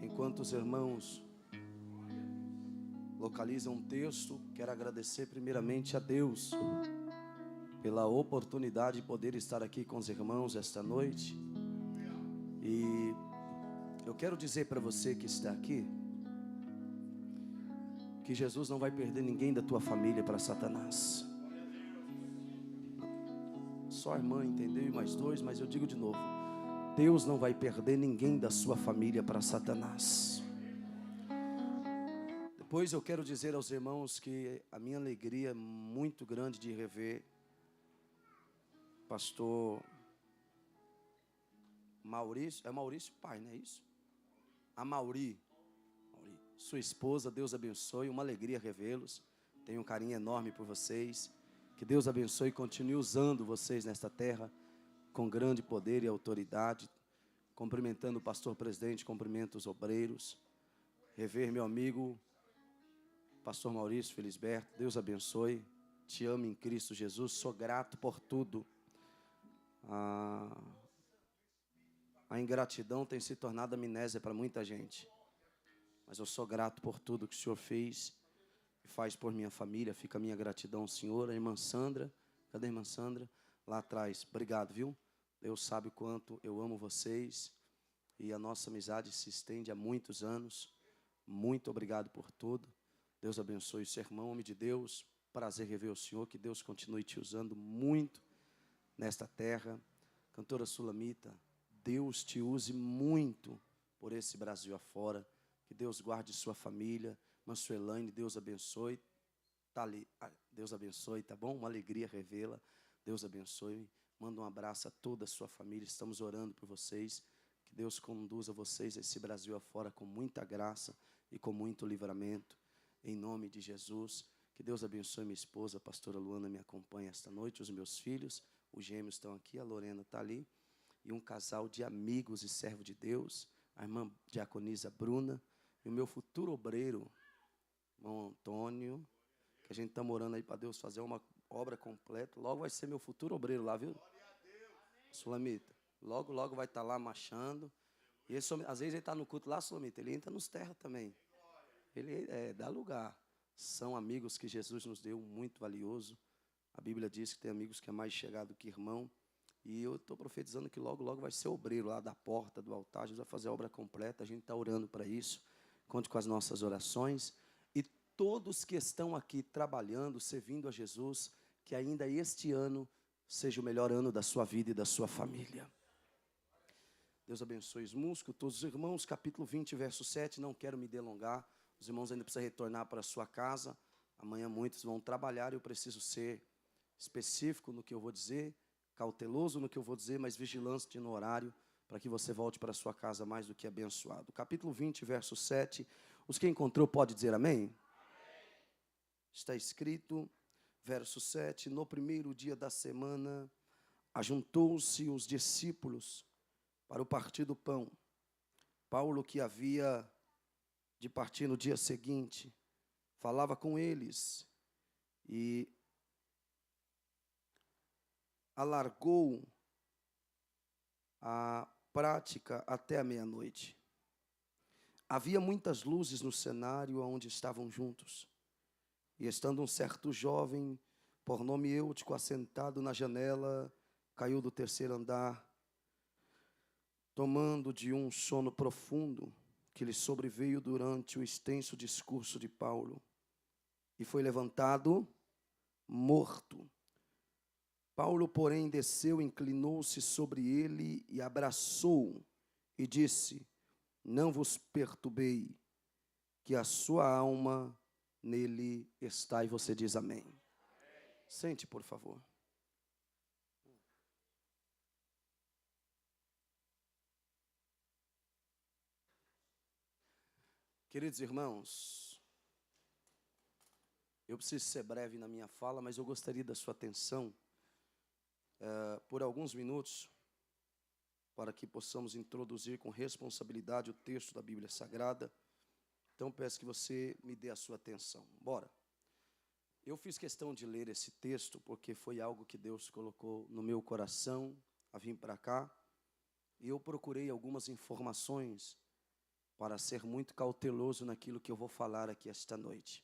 Enquanto os irmãos localizam um texto, quero agradecer primeiramente a Deus pela oportunidade de poder estar aqui com os irmãos esta noite. E eu quero dizer para você que está aqui, que Jesus não vai perder ninguém da tua família para Satanás. Só a irmã entendeu e mais dois, mas eu digo de novo: Deus não vai perder ninguém da sua família para Satanás. Depois eu quero dizer aos irmãos que a minha alegria é muito grande de rever pastor Maurício, é Maurício pai, não é isso? A Mauri, sua esposa, Deus abençoe, uma alegria revê-los, tenho um carinho enorme por vocês, que Deus abençoe e continue usando vocês nesta terra, com grande poder e autoridade, cumprimentando o pastor presidente, cumprimento os obreiros, rever meu amigo, pastor Maurício Felisberto, Deus abençoe, te amo em Cristo Jesus, sou grato por tudo. A ingratidão tem se tornado amnésia para muita gente, mas eu sou grato por tudo que o Senhor fez e faz por minha família. Fica a minha gratidão ao Senhor. A irmã Sandra, cadê a irmã Sandra? Lá atrás, obrigado, viu? Deus sabe o quanto eu amo vocês e a nossa amizade se estende há muitos anos. Muito obrigado por tudo. Deus abençoe o seu irmão, homem de Deus. Prazer rever o Senhor, que Deus continue te usando muito nesta terra. Cantora Sulamita, Deus te use muito por esse Brasil afora. Que Deus guarde sua família. Mansuelane, Deus abençoe. Tá ali, Deus abençoe, tá bom? Uma alegria revê-la. Deus abençoe. Manda um abraço a toda a sua família. Estamos orando por vocês. Que Deus conduza vocês a esse Brasil afora com muita graça e com muito livramento. Em nome de Jesus. Que Deus abençoe minha esposa, a pastora Luana me acompanha esta noite, os meus filhos, os gêmeos estão aqui, a Lorena está ali, e um casal de amigos e servo de Deus, a irmã diaconisa Bruna, e o meu futuro obreiro, irmão Antônio, que a gente está morando aí para Deus fazer uma obra completa, logo vai ser meu futuro obreiro lá, viu? Sulamita, logo vai estar lá marchando, e ele, às vezes ele está no culto lá, Sulamita, ele entra nos terras também, ele dá lugar. São amigos que Jesus nos deu, muito valioso. A Bíblia diz que tem amigos que é mais chegado que irmão. E eu estou profetizando que logo vai ser obreiro lá da porta do altar. Jesus vai fazer a obra completa. A gente está orando para isso. Conte com as nossas orações. E todos que estão aqui trabalhando, servindo a Jesus, que ainda este ano seja o melhor ano da sua vida e da sua família. Deus abençoe os músicos, todos os irmãos. Capítulo 20, verso 7. Não quero me delongar. Os irmãos ainda precisam retornar para a sua casa. Amanhã muitos vão trabalhar e eu preciso ser específico no que eu vou dizer, cauteloso no que eu vou dizer, mas vigilante no horário, para que você volte para a sua casa mais do que abençoado. Capítulo 20, verso 7. Os que encontrou pode dizer amém? Amém. Está escrito, verso 7. No primeiro dia da semana, ajuntou-se os discípulos para o partir do pão. Paulo, que havia de partir no dia seguinte, falava com eles e alargou a prática até a meia-noite. Havia muitas luzes no cenário onde estavam juntos, e estando um certo jovem, por nome Eutico, assentado na janela, caiu do terceiro andar, tomando de um sono profundo, que lhe sobreveio durante o extenso discurso de Paulo, e foi levantado morto. Paulo, porém, desceu, inclinou-se sobre ele e abraçou-o, e disse: não vos perturbei, que a sua alma nele está. E você diz amém. Amém. Sente, por favor. Queridos irmãos, eu preciso ser breve na minha fala, mas eu gostaria da sua atenção por alguns minutos, para que possamos introduzir com responsabilidade o texto da Bíblia Sagrada. Então peço que você me dê a sua atenção. Bora. Eu fiz questão de ler esse texto porque foi algo que Deus colocou no meu coração a vir para cá, e eu procurei algumas informações para ser muito cauteloso naquilo que eu vou falar aqui esta noite.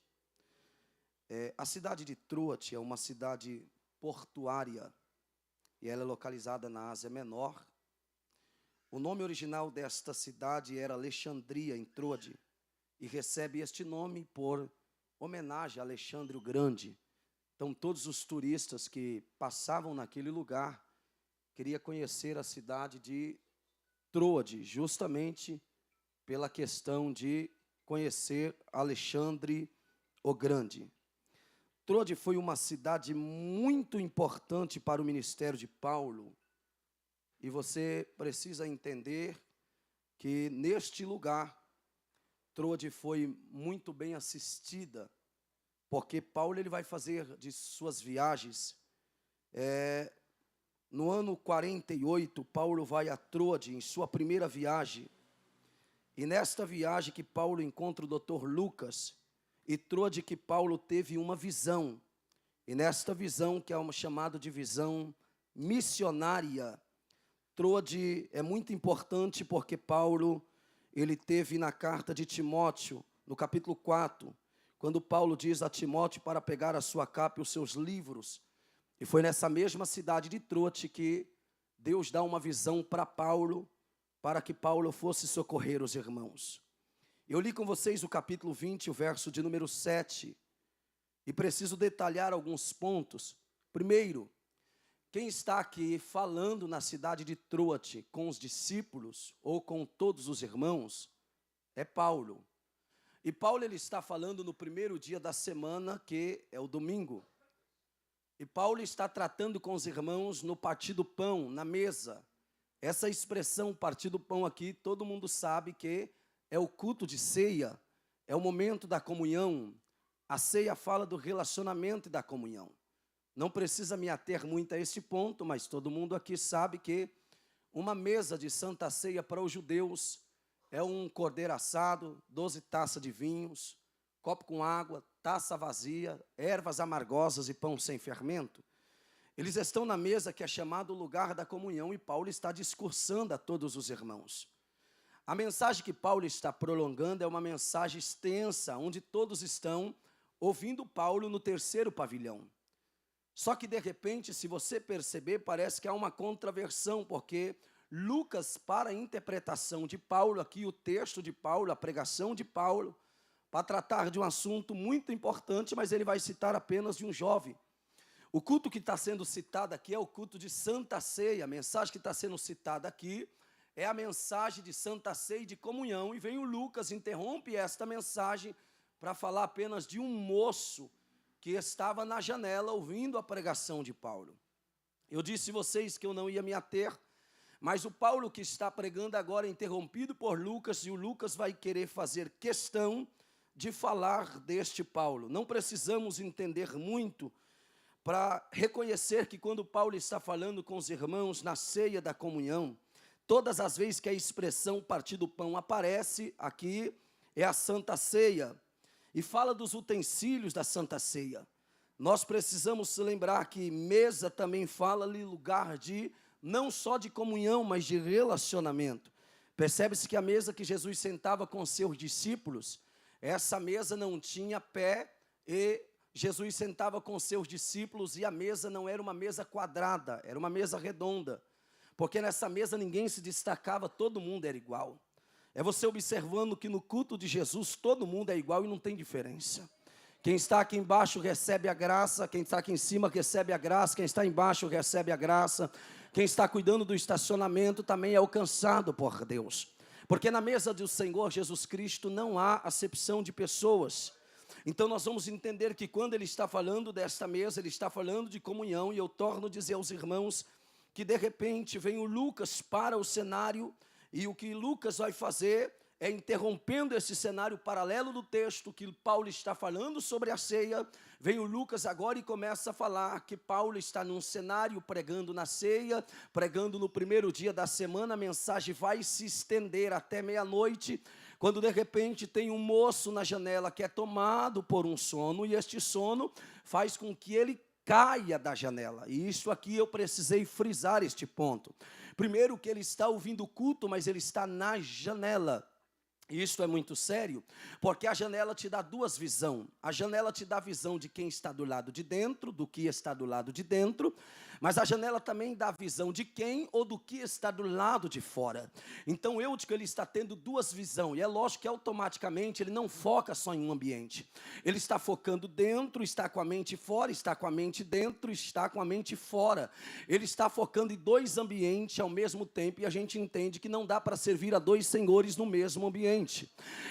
A cidade de Troade é uma cidade portuária e ela é localizada na Ásia Menor. O nome original desta cidade era Alexandria, em Troade, e recebe este nome por homenagem a Alexandre o Grande. Então, todos os turistas que passavam naquele lugar queriam conhecer a cidade de Troade, justamente pela questão de conhecer Alexandre o Grande. Troade foi uma cidade muito importante para o ministério de Paulo, e você precisa entender que neste lugar, Troade foi muito bem assistida, porque Paulo ele vai fazer de suas viagens. No ano 48, Paulo vai a Troade em sua primeira viagem, e nesta viagem que Paulo encontra o Dr. Lucas, e Troade que Paulo teve uma visão, e nesta visão, que é uma chamada de visão missionária, Troade é muito importante porque Paulo, ele teve na carta de Timóteo, no capítulo 4, quando Paulo diz a Timóteo para pegar a sua capa e os seus livros, e foi nessa mesma cidade de Troade que Deus dá uma visão para Paulo, para que Paulo fosse socorrer os irmãos. Eu li com vocês o capítulo 20, o verso de número 7, e preciso detalhar alguns pontos. Primeiro, quem está aqui falando na cidade de Troade com os discípulos ou com todos os irmãos é Paulo. E Paulo ele está falando no primeiro dia da semana, que é o domingo. E Paulo está tratando com os irmãos no partir do pão, na mesa. Essa expressão partir do pão aqui, todo mundo sabe que é o culto de ceia, é o momento da comunhão. A ceia fala do relacionamento e da comunhão. Não precisa me ater muito a este ponto, mas todo mundo aqui sabe que uma mesa de santa ceia para os judeus é um cordeiro assado, 12 taças de vinhos, copo com água, taça vazia, ervas amargosas e pão sem fermento. Eles estão na mesa que é chamado lugar da comunhão e Paulo está discursando a todos os irmãos. A mensagem que Paulo está prolongando é uma mensagem extensa, onde todos estão ouvindo Paulo no terceiro pavilhão. Só que de repente, se você perceber, parece que há uma contraversão, porque Lucas, para a interpretação de Paulo, aqui o texto de Paulo, a pregação de Paulo, para tratar de um assunto muito importante, mas ele vai citar apenas de um jovem. O culto que está sendo citado aqui é o culto de Santa Ceia. A mensagem que está sendo citada aqui é a mensagem de Santa Ceia e de comunhão. E vem o Lucas, interrompe esta mensagem para falar apenas de um moço que estava na janela ouvindo a pregação de Paulo. Eu disse a vocês que eu não ia me ater, mas o Paulo que está pregando agora é interrompido por Lucas, e o Lucas vai querer fazer questão de falar deste Paulo. Não precisamos entender muito para reconhecer que quando Paulo está falando com os irmãos na ceia da comunhão, todas as vezes que a expressão partir do pão aparece, aqui é a Santa Ceia, e fala dos utensílios da Santa Ceia. Nós precisamos se lembrar que mesa também fala ali lugar de, não só de comunhão, mas de relacionamento. Percebe-se que a mesa que Jesus sentava com seus discípulos, essa mesa não tinha pé, e Jesus sentava com seus discípulos, e a mesa não era uma mesa quadrada, era uma mesa redonda, porque nessa mesa ninguém se destacava, todo mundo era igual. É você observando que no culto de Jesus todo mundo é igual e não tem diferença. Quem está aqui embaixo recebe a graça, quem está aqui em cima recebe a graça, quem está embaixo recebe a graça, quem está cuidando do estacionamento também é alcançado por Deus. Porque na mesa do Senhor Jesus Cristo não há acepção de pessoas. Então nós vamos entender que quando ele está falando desta mesa, ele está falando de comunhão, e eu torno a dizer aos irmãos que de repente vem o Lucas para o cenário, e o que Lucas vai fazer é, interrompendo esse cenário paralelo do texto que Paulo está falando sobre a ceia, vem o Lucas agora e começa a falar que Paulo está num cenário pregando na ceia, pregando no primeiro dia da semana. A mensagem vai se estender até meia-noite, quando de repente tem um moço na janela que é tomado por um sono, e este sono faz com que ele caia da janela. E isso aqui eu precisei frisar este ponto. Primeiro, que ele está ouvindo o culto, mas ele está na janela. E isso é muito sério, porque a janela te dá duas visões. A janela te dá a visão de quem está do lado de dentro, do que está do lado de dentro, mas a janela também dá a visão de quem ou do que está do lado de fora. Então o Eutico, ele está tendo duas visões, e é lógico que automaticamente ele não foca só em um ambiente. Ele está focando dentro, está com a mente fora, está com a mente dentro, está com a mente fora. Ele está focando em dois ambientes ao mesmo tempo, e a gente entende que não dá para servir a dois senhores no mesmo ambiente.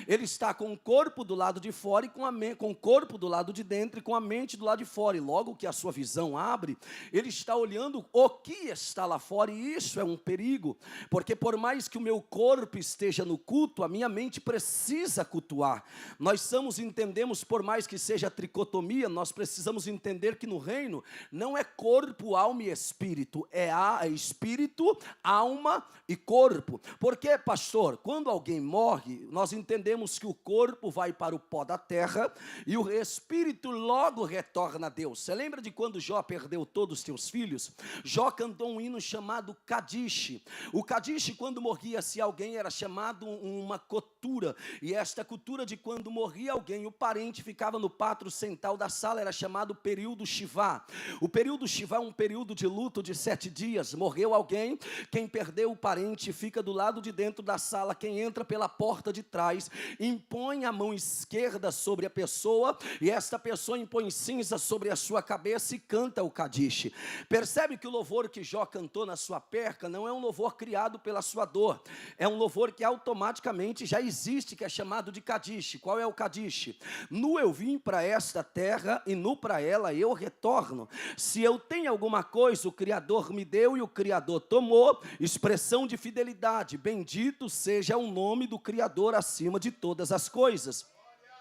Ele está com o corpo do lado de fora e com o corpo do lado de dentro e com a mente do lado de fora. E logo que a sua visão abre, ele está olhando o que está lá fora, e isso é um perigo, porque por mais que o meu corpo esteja no culto, a minha mente precisa cultuar. Nós entendemos, por mais que seja tricotomia, nós precisamos entender que no reino não é corpo, alma e espírito, é espírito, alma e corpo. Porque, pastor, quando alguém morre, nós entendemos que o corpo vai para o pó da terra e o espírito logo retorna a Deus. Você lembra de quando Jó perdeu todos os seus filhos? Jó cantou um hino chamado Kadish. O Kadish, quando morria-se alguém, era chamado uma cultura, e esta cultura de quando morria alguém, o parente ficava no pátio central da sala, era chamado período Shivá. O período Shivá é um período de luto de 7 dias. Morreu alguém, quem perdeu o parente fica do lado de dentro da sala, quem entra pela porta de trás, impõe a mão esquerda sobre a pessoa, e esta pessoa impõe cinza sobre a sua cabeça e canta o Kadish. Percebe que o louvor que Jó cantou na sua perca não é um louvor criado pela sua dor, é um louvor que automaticamente já existe, que é chamado de Kadish. Qual é o Kadish? Nu eu vim para esta terra e nu para ela eu retorno. Se eu tenho alguma coisa, o Criador me deu e o Criador tomou. Expressão de fidelidade, bendito seja o nome do Criador acima de todas as coisas.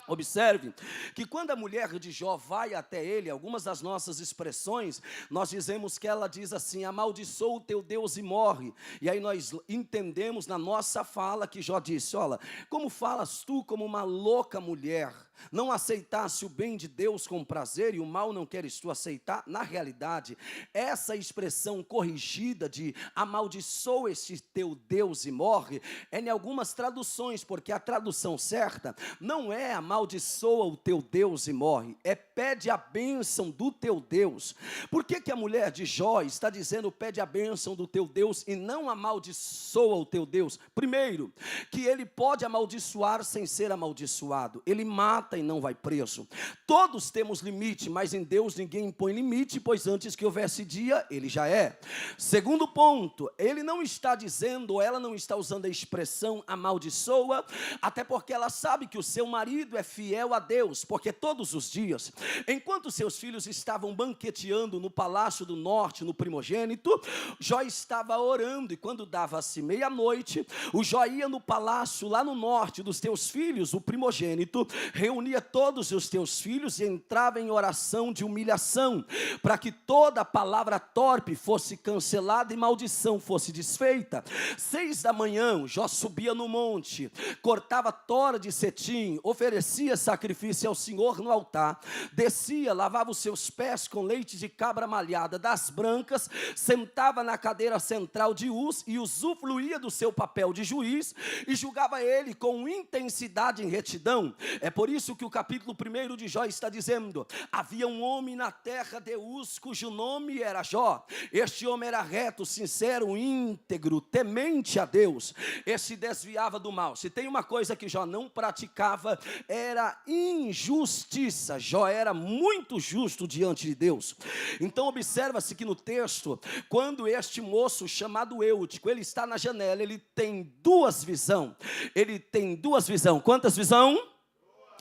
Observe que quando a mulher de Jó vai até ele, algumas das nossas expressões, nós dizemos que ela diz assim: amaldiçoa o teu Deus e morre. E aí nós entendemos na nossa fala que Jó disse: olha, como falas tu como uma louca mulher? Não aceitasse o bem de Deus com prazer e o mal não queres tu aceitar? Na realidade, essa expressão corrigida de amaldiçoa este teu Deus e morre, é em algumas traduções, porque a tradução certa não é amaldiçoa o teu Deus e morre, é pede a bênção do teu Deus. Por que a mulher de Jó está dizendo pede a bênção do teu Deus e não amaldiçoa o teu Deus? Primeiro, que ele pode amaldiçoar sem ser amaldiçoado, ele mata e não vai preso. Todos temos limite, mas em Deus ninguém impõe limite, pois antes que houvesse dia, ele já é. Segundo ponto, ele não está dizendo, ou ela não está usando a expressão amaldiçoa, até porque ela sabe que o seu marido é fiel a Deus, porque todos os dias, enquanto seus filhos estavam banqueteando no palácio do norte, no primogênito, Jó estava orando, e quando dava-se meia-noite, o Jó ia no palácio lá no norte dos teus filhos, o primogênito, reunia todos os teus filhos e entrava em oração de humilhação, para que toda palavra torpe fosse cancelada e maldição fosse desfeita. 6 da manhã, Jó subia no monte, cortava tora de cetim, oferecia sacrifício ao Senhor no altar, descia, lavava os seus pés com leite de cabra malhada das brancas, sentava na cadeira central de Uz e usufruía do seu papel de juiz e julgava ele com intensidade e retidão. É por isso que o capítulo 1 de Jó está dizendo: havia um homem na terra de Uz, cujo nome era Jó. Este homem era reto, sincero, íntegro, temente a Deus, e se desviava do mal. Se tem uma coisa que Jó não praticava, era injustiça. Jó era muito justo diante de Deus. Então observa-se que no texto, quando este moço chamado Eutico, ele está na janela, ele tem duas visões. Ele tem duas visões. Quantas visões?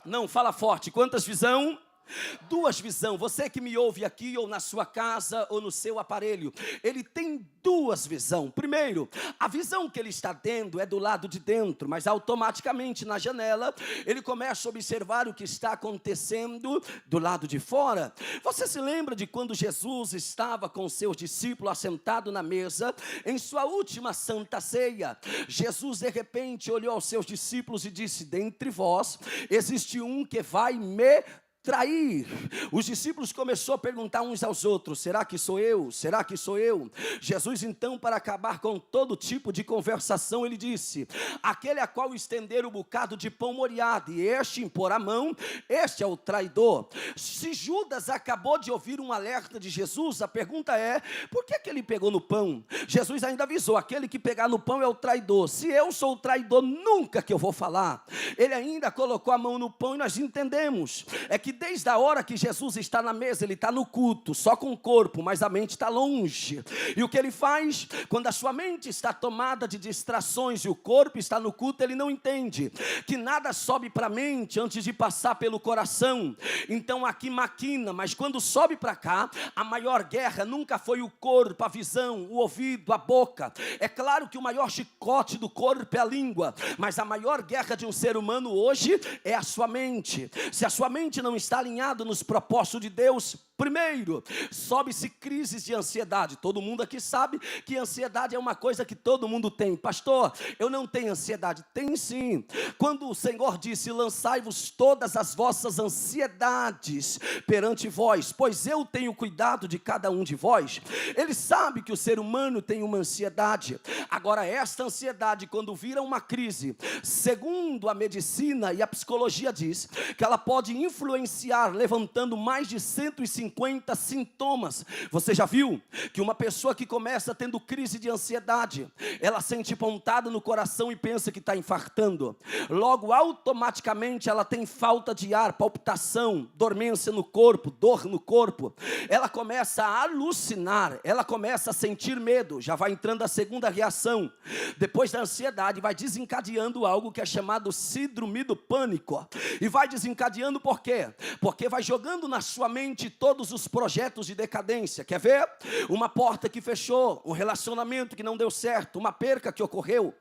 Não, fala forte. Quantas visões? Duas visões. Você que me ouve aqui, ou na sua casa, ou no seu aparelho, ele tem duas visões. Primeiro, a visão que ele está tendo é do lado de dentro, mas automaticamente na janela, ele começa a observar o que está acontecendo do lado de fora. Você se lembra de quando Jesus estava com seus discípulos assentado na mesa, em sua última santa ceia? Jesus de repente olhou aos seus discípulos e disse: dentre vós existe um que vai me trair. Os discípulos começaram a perguntar uns aos outros: será que sou eu? Será que sou eu? Jesus então, para acabar com todo tipo de conversação, ele disse: aquele a qual estender o bocado de pão molhado e este impor a mão, este é o traidor. Se Judas acabou de ouvir um alerta de Jesus, a pergunta é: por que ele pegou no pão? Jesus ainda avisou: aquele que pegar no pão é o traidor. Se eu sou o traidor, nunca que eu vou falar. Ele ainda colocou a mão no pão e nós entendemos, é que desde a hora que Jesus está na mesa, ele está no culto, só com o corpo, mas a mente está longe. E o que ele faz? Quando a sua mente está tomada de distrações e o corpo está no culto, ele não entende que nada sobe para a mente antes de passar pelo coração. Então aqui maquina, mas quando sobe para cá, a maior guerra nunca foi o corpo, a visão, o ouvido, a boca. É claro que o maior chicote do corpo é a língua, mas a maior guerra de um ser humano hoje é a sua mente. Se a sua mente não está alinhado nos propósitos de Deus, primeiro, sobe-se crises de ansiedade. Todo mundo aqui sabe que ansiedade é uma coisa que todo mundo tem. Pastor, eu não tenho ansiedade. Tem sim. Quando o Senhor disse: lançai-vos todas as vossas ansiedades perante vós, pois eu tenho cuidado de cada um de vós. Ele sabe que o ser humano tem uma ansiedade. Agora, esta ansiedade, quando vira uma crise, segundo a medicina e a psicologia diz, que ela pode influenciar, levantando mais de 150 sintomas. Você já viu que uma pessoa que começa tendo crise de ansiedade, ela sente pontada no coração e pensa que está infartando. Logo, automaticamente, ela tem falta de ar, palpitação, dormência no corpo, dor no corpo. Ela começa a alucinar, ela começa a sentir medo. Já vai entrando a segunda reação. Depois da ansiedade, vai desencadeando algo que é chamado síndrome do pânico. E vai desencadeando por quê? Porque vai jogando na sua mente todos os projetos de decadência. Quer ver? Uma porta que fechou, um relacionamento que não deu certo, uma perca que ocorreu.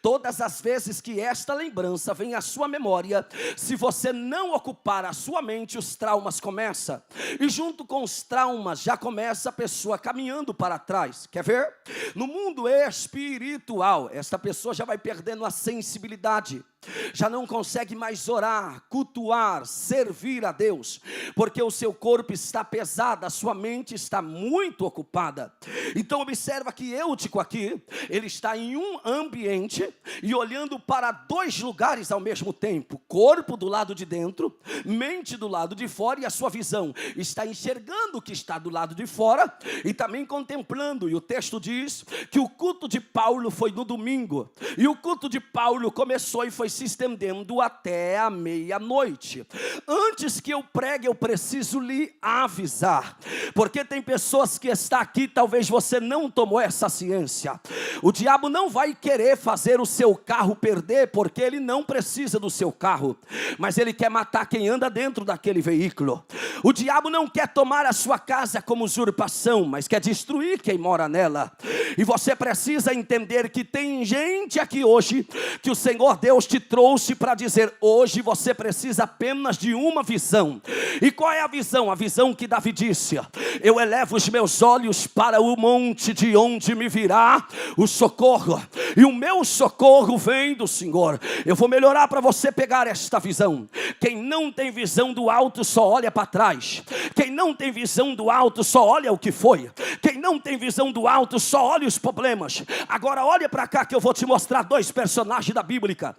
Todas as vezes que esta lembrança vem à sua memória, se você não ocupar a sua mente, os traumas começam. E junto com os traumas, já começa a pessoa caminhando para trás. Quer ver? No mundo espiritual, esta pessoa já vai perdendo a sensibilidade. Já não consegue mais orar, cultuar, servir a Deus, porque o seu corpo está pesado, a sua mente está muito ocupada. Então observa que Eutico aqui, ele está em um ambiente e olhando para dois lugares ao mesmo tempo, corpo do lado de dentro, mente do lado de fora, e a sua visão está enxergando o que está do lado de fora e também contemplando. E o texto diz que o culto de Paulo foi no domingo, e o culto de Paulo começou e foi se estendendo até a meia-noite. Antes que eu pregue, eu preciso lhe avisar, porque tem pessoas que estão aqui, talvez você não tomou essa ciência. O diabo não vai querer fazer o seu carro perder, porque ele não precisa do seu carro, mas ele quer matar quem anda dentro daquele veículo. O diabo não quer tomar a sua casa como usurpação, mas quer destruir quem mora nela. E você precisa entender que tem gente aqui hoje, que o Senhor Deus te trouxe para dizer: hoje você precisa apenas de uma visão. E qual é a visão? A visão que Davi disse: eu elevo os meus olhos para o monte, de onde me virá o socorro, e o meu socorro vem do Senhor. Eu vou melhorar para você pegar esta visão. Quem não tem visão do alto só olha para trás. Quem não tem visão do alto só olha o que foi. Quem não tem visão do alto só olha os problemas. Agora olha para cá que eu vou te mostrar dois personagens da Bíblia,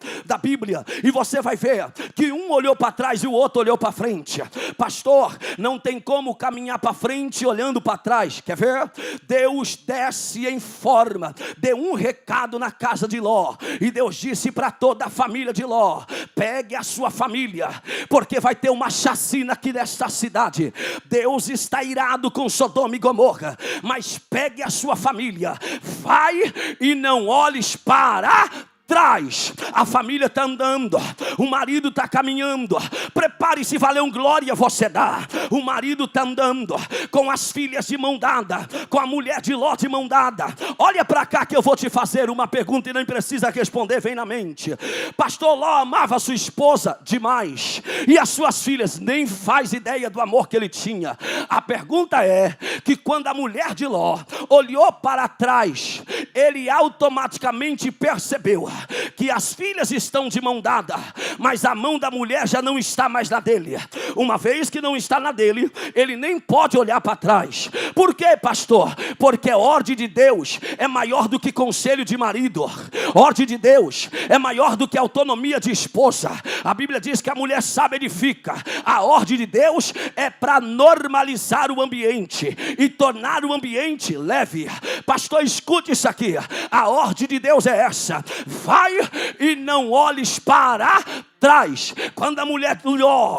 e você vai ver que um olhou para trás e o outro olhou para frente. Pastor, não tem como caminhar para frente olhando para trás. Quer ver? Deus desce em forma, deu um recado na casa de Ló, e Deus disse para toda a família de Ló: pegue a sua família, porque vai ter uma chacina aqui nesta cidade. Deus está irado com Sodoma e Gomorra, mas pegue a sua família, vai e não olhes para trás. A família está andando, o marido está caminhando. Prepare-se, valeu glória você dá. O marido está andando com as filhas de mão dada, com a mulher de Ló de mão dada. Olha para cá que eu vou te fazer uma pergunta e nem precisa responder, vem na mente. Pastor, Ló amava sua esposa demais, e as suas filhas nem faz ideia do amor que ele tinha. A pergunta é que quando a mulher de Ló olhou para trás, ele automaticamente percebeu que as filhas estão de mão dada, mas a mão da mulher já não está mais na dele. Uma vez que não está na dele, ele nem pode olhar para trás. Por quê, pastor? Porque a ordem de Deus é maior do que conselho de marido. A ordem de Deus é maior do que autonomia de esposa. A Bíblia diz que a mulher sábia edifica. A ordem de Deus é para normalizar o ambiente e tornar o ambiente leve. Pastor, escute isso aqui. A ordem de Deus é essa: vai e não olhes para trás. Quando a mulher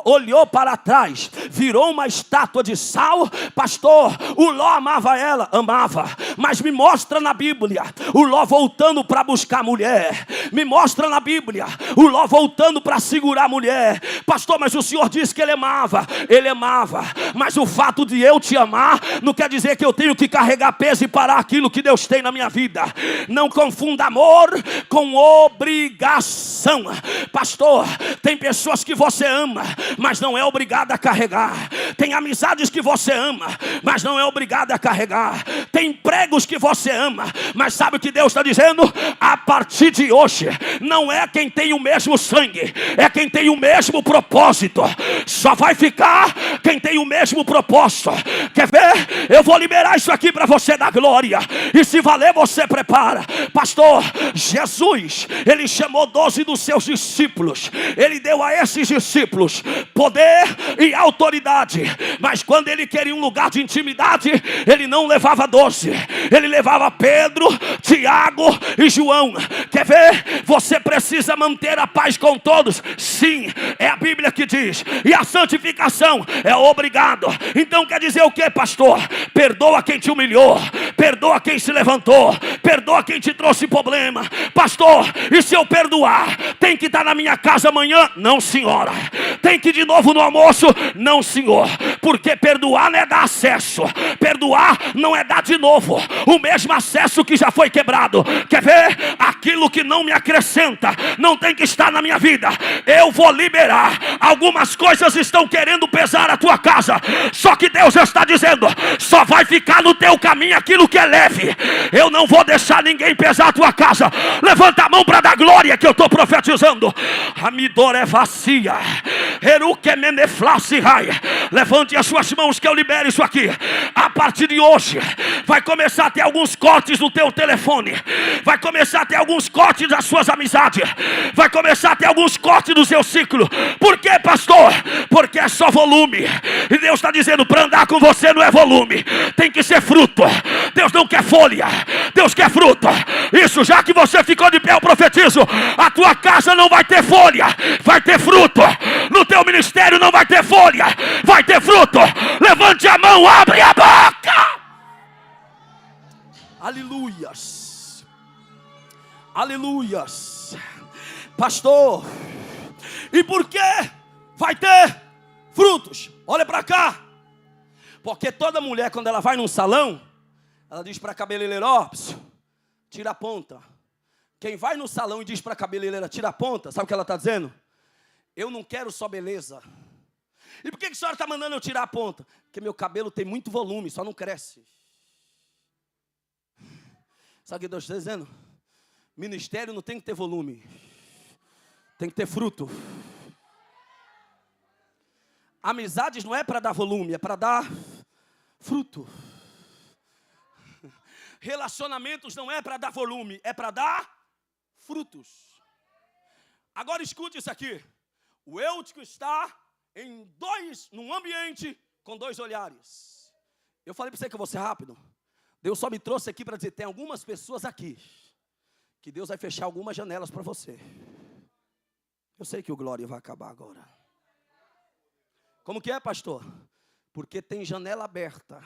olhou para trás, virou uma estátua de sal. Pastor, o Ló amava ela? Amava. Mas me mostra na Bíblia o Ló voltando para buscar a mulher. Me mostra na Bíblia o Ló voltando para segurar a mulher. Pastor, mas o Senhor disse que ele amava. Ele amava. Mas o fato de eu te amar não quer dizer que eu tenho que carregar peso e parar aquilo que Deus tem na minha vida. Não confunda amor com obrigação. Pastor, tem pessoas que você ama, mas não é obrigado a carregar. Tem amizades que você ama, mas não é obrigado a carregar. Tem empregos que você ama, mas sabe o que Deus está dizendo? A partir de hoje, não é quem tem o mesmo sangue, é quem tem o mesmo propósito. Só vai ficar quem tem o mesmo propósito. Quer ver? Eu vou liberar isso aqui para você da glória. E se valer, você prepara. Pastor, Jesus, ele chamou 12 dos seus discípulos. Ele deu a esses discípulos poder e autoridade. Mas quando ele queria um lugar de intimidade, ele não levava 12. Ele levava Pedro, Tiago e João. Quer ver? Você precisa manter a paz com todos. Sim, é a Bíblia que diz. E a santificação é obrigado. Então quer dizer o que, pastor? Perdoa quem te humilhou. Perdoa quem se levantou. Perdoa quem te trouxe problema. Pastor, e se eu perdoar, tem que estar na minha casa amanhã? Não, senhora. Tem que ir de novo no almoço? Não, senhor. Porque perdoar não é dar acesso. Perdoar não é dar de novo o mesmo acesso que já foi quebrado. Quer ver? Aquilo que não me acrescenta não tem que estar na minha vida. Eu vou liberar. Algumas coisas estão querendo pesar a tua casa, só que Deus está dizendo: só vai ficar no teu caminho aquilo que é leve. Eu não vou deixar ninguém pesar a tua casa. Levanta a mão para dar glória, que eu estou profetizando. Amidor é vacia. Levante as suas mãos que eu libero isso aqui. A partir de hoje vai começar a ter alguns cortes no teu telefone. Vai começar a ter alguns cortes das suas amizades. Vai começar a ter alguns cortes do seu ciclo. Por quê, pastor? Porque é só volume. E Deus está dizendo: para andar com você não é volume, tem que ser fruto. Deus não quer folha, Deus quer fruto. Isso, já que você ficou de pé, eu profetizo: a tua casa não vai ter folha, vai ter fruto. No teu ministério não vai ter folha, vai ter fruto. Levante a mão, abre a boca. Aleluias. Aleluias. Pastor, e por que vai ter frutos? Olha para cá. Porque toda mulher, quando ela vai num salão, ela diz para a cabeleireira: ó, tira a ponta. Quem vai no salão e diz para a cabeleireira: tira a ponta, sabe o que ela está dizendo? Eu não quero só beleza. E por que a senhora está mandando eu tirar a ponta? Porque meu cabelo tem muito volume, só não cresce. Sabe o que Deus está dizendo? Ministério não tem que ter volume, tem que ter fruto. Amizades não é para dar volume, é para dar fruto. Relacionamentos não é para dar volume, é para dar frutos. Agora escute isso aqui. O Eutico está num ambiente com 2 olhares. Eu falei para você que eu vou ser rápido. Deus só me trouxe aqui para dizer: tem algumas pessoas aqui que Deus vai fechar algumas janelas para você. Eu sei que o glória vai acabar agora. Como que é, pastor? Porque tem janela aberta,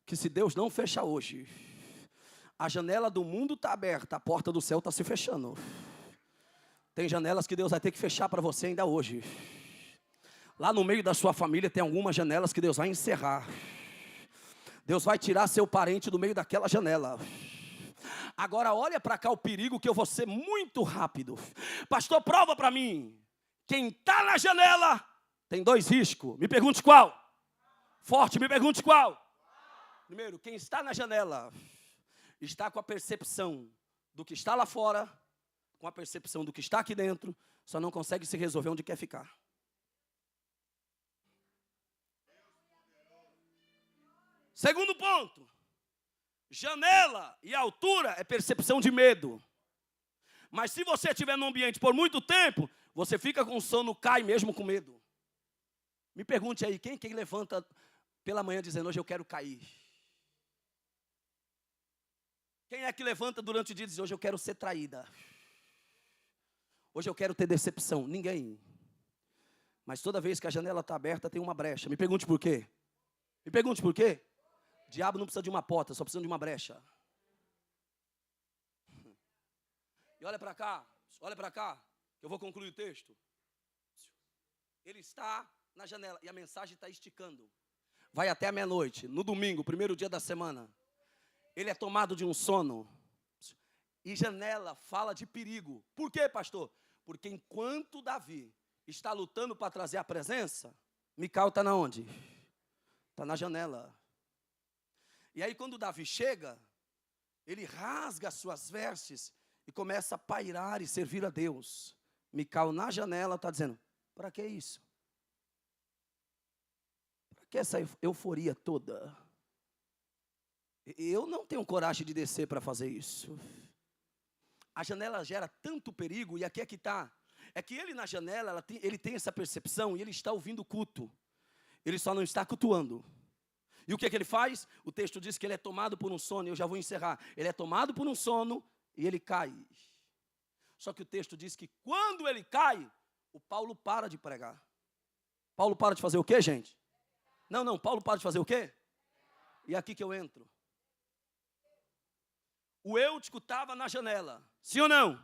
que se Deus não fechar hoje, a janela do mundo está aberta, a porta do céu está se fechando. Tem janelas que Deus vai ter que fechar para você ainda hoje. Lá no meio da sua família tem algumas janelas que Deus vai encerrar. Deus vai tirar seu parente do meio daquela janela. Agora olha para cá o perigo, que eu vou ser muito rápido. Pastor, prova para mim. Quem está na janela tem 2 riscos. Me pergunte qual. Forte, me pergunte qual. Primeiro, quem está na janela está com a percepção do que está lá fora, com a percepção do que está aqui dentro, só não consegue se resolver onde quer ficar. Segundo ponto, janela e altura é percepção de medo. Mas se você estiver num ambiente por muito tempo, você fica com sono, cai mesmo com medo. Me pergunte aí, quem levanta pela manhã dizendo, hoje eu quero cair? Quem é que levanta durante o dia e diz, hoje eu quero ser traída? Hoje eu quero ter decepção? Ninguém. Mas toda vez que a janela está aberta, tem uma brecha. Me pergunte por quê? Me pergunte por quê? O diabo não precisa de uma porta, só precisa de uma brecha. E olha para cá, que eu vou concluir o texto. Ele está na janela e a mensagem está esticando. Vai até a meia-noite, no domingo, primeiro dia da semana. Ele é tomado de um sono. E janela fala de perigo. Por quê, pastor? Porque enquanto Davi está lutando para trazer a presença, Mical está na onde? Está na janela. E aí quando Davi chega, ele rasga as suas vestes e começa a pairar e servir a Deus. Mical na janela está dizendo, para que isso? Para que essa euforia toda? Eu não tenho coragem de descer para fazer isso. A janela gera tanto perigo, e aqui é que está. É que ele na janela, ele tem essa percepção e ele está ouvindo o culto. Ele só não está cultuando. E o que é que ele faz? O texto diz que ele é tomado por um sono, e eu já vou encerrar. Ele é tomado por um sono e ele cai. Só que o texto diz que quando ele cai, o Paulo para de pregar. Paulo para de fazer o quê, gente? Não, Paulo para de fazer o quê? E é aqui que eu entro. O Eutico estava na janela, sim ou não?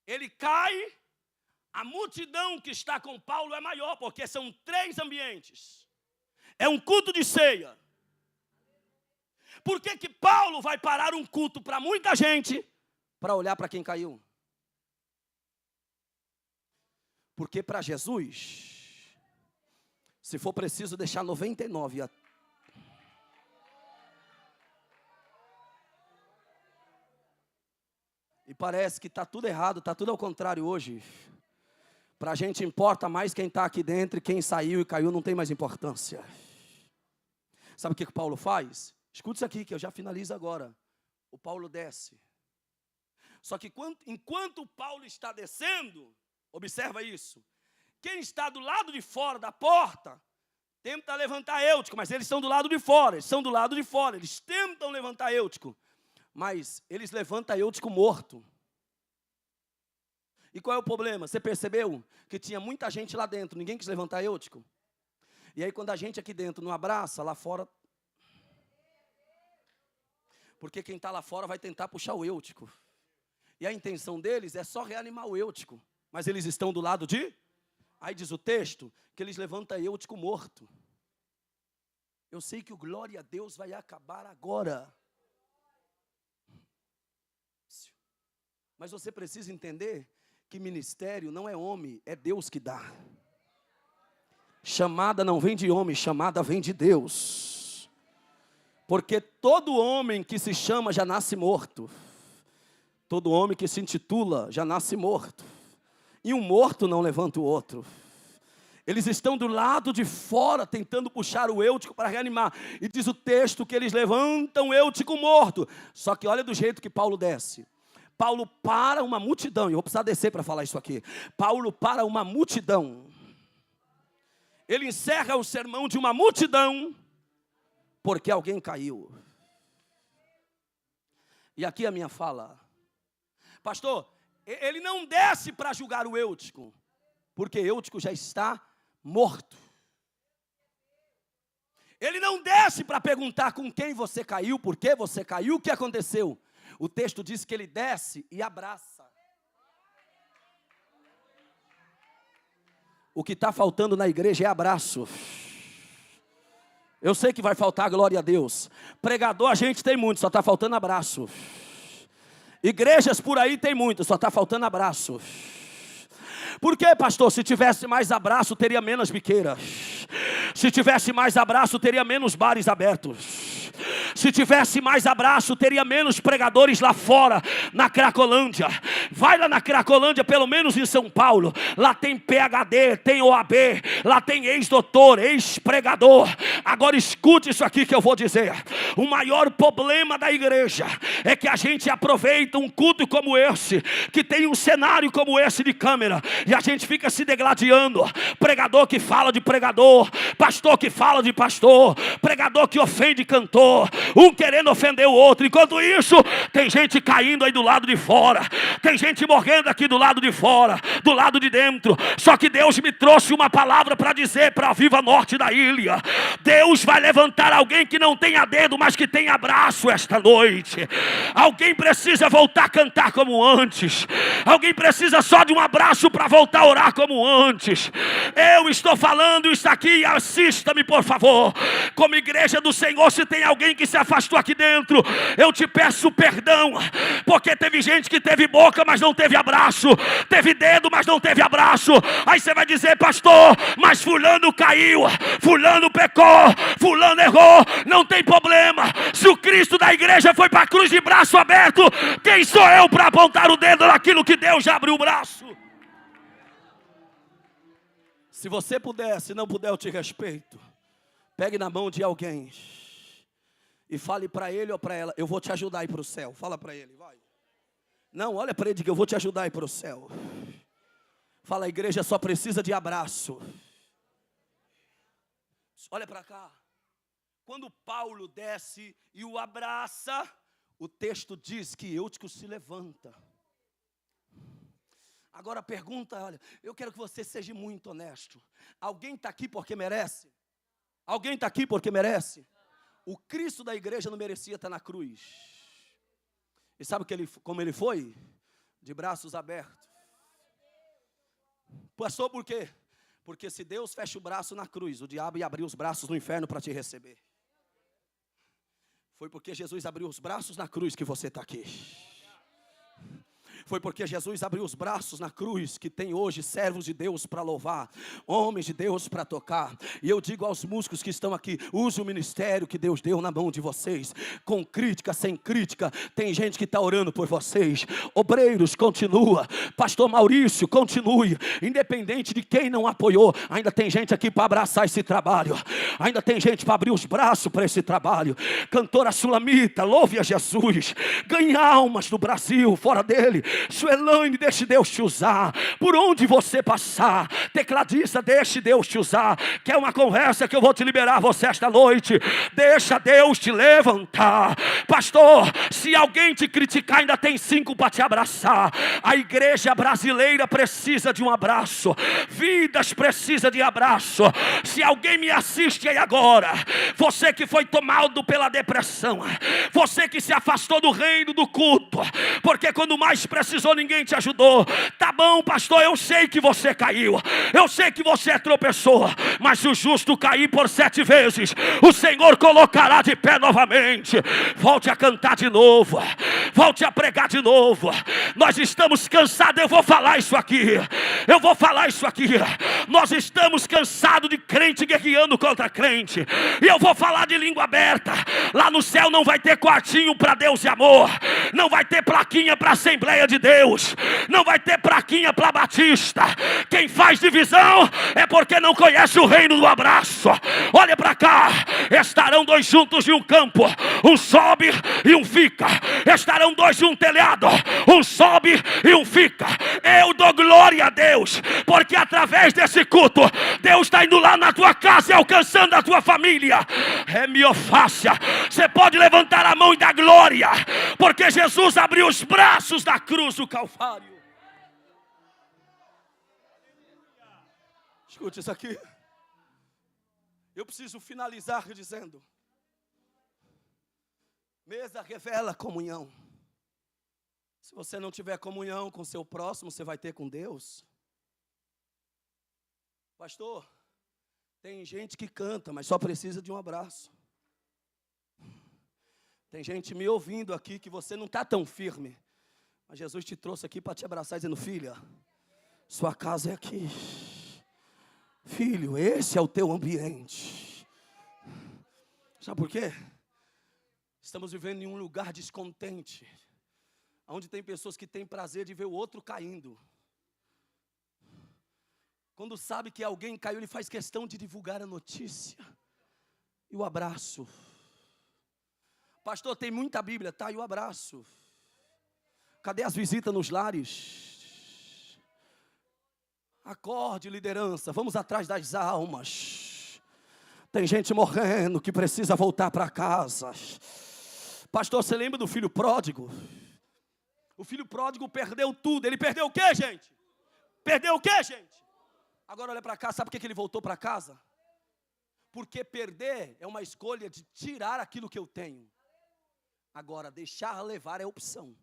Ele cai, a multidão que está com Paulo é maior, porque são 3 ambientes. É um culto de ceia. Por que Paulo vai parar um culto para muita gente, para olhar para quem caiu? Porque para Jesus, se for preciso deixar 99 e parece que está tudo errado, está tudo ao contrário hoje. Para a gente importa mais quem está aqui dentro, e quem saiu e caiu não tem mais importância. Sabe o que Paulo faz? Escute isso aqui que eu já finalizo agora. O Paulo desce. Só que enquanto Paulo está descendo, observa isso. Quem está do lado de fora da porta, tenta levantar Eutico, mas eles estão do lado de fora, eles tentam levantar Eutico. Mas eles levantam Eutico morto. E qual é o problema? Você percebeu que tinha muita gente lá dentro, ninguém quis levantar Eutico? E aí quando a gente aqui dentro não abraça, lá fora... Porque quem está lá fora vai tentar puxar o Eutico. E a intenção deles é só reanimar o Eutico. Mas eles estão do lado de... Aí diz o texto que eles levantam Eutico morto. Eu sei que o glória a Deus vai acabar agora. Mas você precisa entender que ministério não é homem, é Deus que dá. Chamada não vem de homem, chamada vem de Deus. Porque todo homem que se chama já nasce morto. Todo homem que se intitula já nasce morto. E um morto não levanta o outro. Eles estão do lado de fora tentando puxar o Eutico para reanimar. E diz o texto que eles levantam o Eutico morto. Só que olha do jeito que Paulo desce. Paulo para uma multidão, e eu vou precisar descer para falar isso aqui. Paulo para uma multidão. Ele encerra o sermão de uma multidão, porque alguém caiu. E aqui a minha fala. Pastor, ele não desce para julgar o Eutico, porque Eutico já está morto. Ele não desce para perguntar com quem você caiu, por que você caiu, o que aconteceu. O texto diz que ele desce e abraça. O que está faltando na igreja é abraço. Eu sei que vai faltar, glória a Deus. Pregador a gente tem muito, só está faltando abraço. Igrejas por aí tem muito, só está faltando abraço. Por quê, pastor? Se tivesse mais abraço, teria menos biqueiras. Se tivesse mais abraço, teria menos bares abertos. Se tivesse mais abraço, teria menos pregadores lá fora, na Cracolândia. Vai lá na Cracolândia, pelo menos em São Paulo. Lá tem PhD, tem OAB, lá tem ex-doutor, ex-pregador. Agora escute isso aqui que eu vou dizer. O maior problema da igreja é que a gente aproveita um culto como esse, que tem um cenário como esse de câmera, e a gente fica se degladiando. Pregador que fala de pregador, pastor que fala de pastor, pregador que ofende cantor, um querendo ofender o outro. Enquanto isso, tem gente caindo aí do lado de fora, tem gente morrendo aqui do lado de fora, do lado de dentro. Só que Deus me trouxe uma palavra para dizer para a Viva Norte da ilha: Deus vai levantar alguém que não tenha dedo, mas que tenha braço esta noite. Alguém precisa voltar a cantar como antes. Alguém precisa só de um abraço para voltar a orar como antes. Eu estou falando isso aqui, assista-me por favor. Como igreja do Senhor, se tem alguém que se afastou aqui dentro, eu te peço perdão, porque teve gente que teve boca, mas não teve abraço, teve dedo, mas não teve abraço. Aí você vai dizer: pastor, mas fulano caiu, fulano pecou, fulano errou. Não tem problema. Se o Cristo da igreja foi para a cruz de braço aberto, quem sou eu para apontar o dedo naquilo que Deus já abriu o braço? Se você puder, se não puder, eu te respeito. Pegue na mão de alguém e fale para ele ou para ela: eu vou te ajudar a ir para o céu. Fala para ele, vai. Não, olha para ele e diga: eu vou te ajudar a ir para o céu. Fala: a igreja só precisa de abraço. Olha para cá. Quando Paulo desce e o abraça, o texto diz que Eutico se levanta. Agora a pergunta, olha, eu quero que você seja muito honesto. Alguém está aqui porque merece? Alguém está aqui porque merece? O Cristo da igreja não merecia estar na cruz. E sabe como ele foi? De braços abertos. Passou por quê? Porque se Deus fecha o braço na cruz, o diabo ia abrir os braços no inferno para te receber. Foi porque Jesus abriu os braços na cruz que você está aqui. Foi porque Jesus abriu os braços na cruz que tem hoje servos de Deus para louvar, homens de Deus para tocar. E eu digo aos músicos que estão aqui: use o ministério que Deus deu na mão de vocês, com crítica, sem crítica. Tem gente que está orando por vocês. Obreiros, continua. Pastor Maurício, continue. Independente de quem não apoiou, ainda tem gente aqui para abraçar esse trabalho. Ainda tem gente para abrir os braços para esse trabalho. Cantora Sulamita, louve a Jesus. Ganhe almas no Brasil, fora dele. Suelaine, deixe Deus te usar. Por onde você passar, tecladista, deixe Deus te usar. Quer uma conversa que eu vou te liberar você esta noite? Deixa Deus te levantar. Pastor, se alguém te criticar, ainda tem 5 para te abraçar. A igreja brasileira precisa de um abraço. Vidas precisa de abraço. Se alguém me assiste aí agora, você que foi tomado pela depressão, você que se afastou do reino do culto, porque quando mais precisou ninguém te ajudou. Tá bom, pastor, eu sei que você caiu, eu sei que você tropeçou, mas se o justo cair por 7 vezes, o Senhor colocará de pé novamente. Volte a cantar de novo, volte a pregar de novo. Nós estamos cansados, eu vou falar isso aqui, nós estamos cansados de crente guerreando contra crente, e eu vou falar de língua aberta. Lá no céu não vai ter quartinho para Deus e amor, não vai ter plaquinha para Assembleia de Deus, não vai ter plaquinha para Batista. Quem faz divisão é porque não conhece o reino do abraço. Olha para cá, estarão 2 juntos em um campo, um sobe e um fica. Estarão 2 em um telhado, um sobe e um fica. Eu dou glória a Deus, porque através desse culto, Deus está indo lá na tua casa e alcançando a tua família. É miofácia. Você pode levantar a mão e dar glória, porque Jesus abriu os braços da cruz do Calvário. Escute isso aqui. Eu preciso finalizar dizendo: mesa revela comunhão. Se você não tiver comunhão com seu próximo, você vai ter com Deus. Pastor, tem gente que canta, mas só precisa de um abraço. Tem gente me ouvindo aqui que você não está tão firme, mas Jesus te trouxe aqui para te abraçar dizendo: filha, sua casa é aqui. Filho, esse é o teu ambiente. Sabe por quê? Estamos vivendo em um lugar descontente, onde tem pessoas que têm prazer de ver o outro caindo. Quando sabe que alguém caiu, ele faz questão de divulgar a notícia e o abraço. Pastor, tem muita Bíblia, tá? E o abraço. Cadê as visitas nos lares? Acorde, liderança, vamos atrás das almas. Tem gente morrendo que precisa voltar para casa. Pastor, você lembra do filho pródigo? O filho pródigo perdeu tudo. Ele perdeu o quê, gente? Perdeu o quê, gente? Agora olha para cá, sabe por que ele voltou para casa? Porque perder é uma escolha de tirar aquilo que eu tenho. Agora, deixar levar é opção.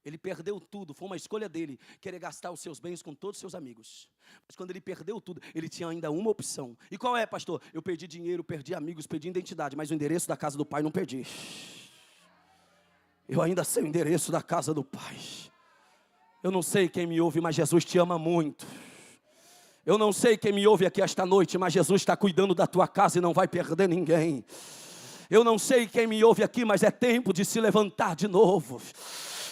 Ele perdeu tudo, foi uma escolha dele, querer gastar os seus bens com todos os seus amigos. Mas quando ele perdeu tudo, ele tinha ainda uma opção. E qual é, pastor? Eu perdi dinheiro, perdi amigos, perdi identidade, mas o endereço da casa do pai não perdi. Eu ainda sei o endereço da casa do pai. Eu não sei quem me ouve, mas Jesus te ama muito. Eu não sei quem me ouve aqui esta noite, mas Jesus está cuidando da tua casa e não vai perder ninguém. Eu não sei quem me ouve aqui, mas é tempo de se levantar de novo.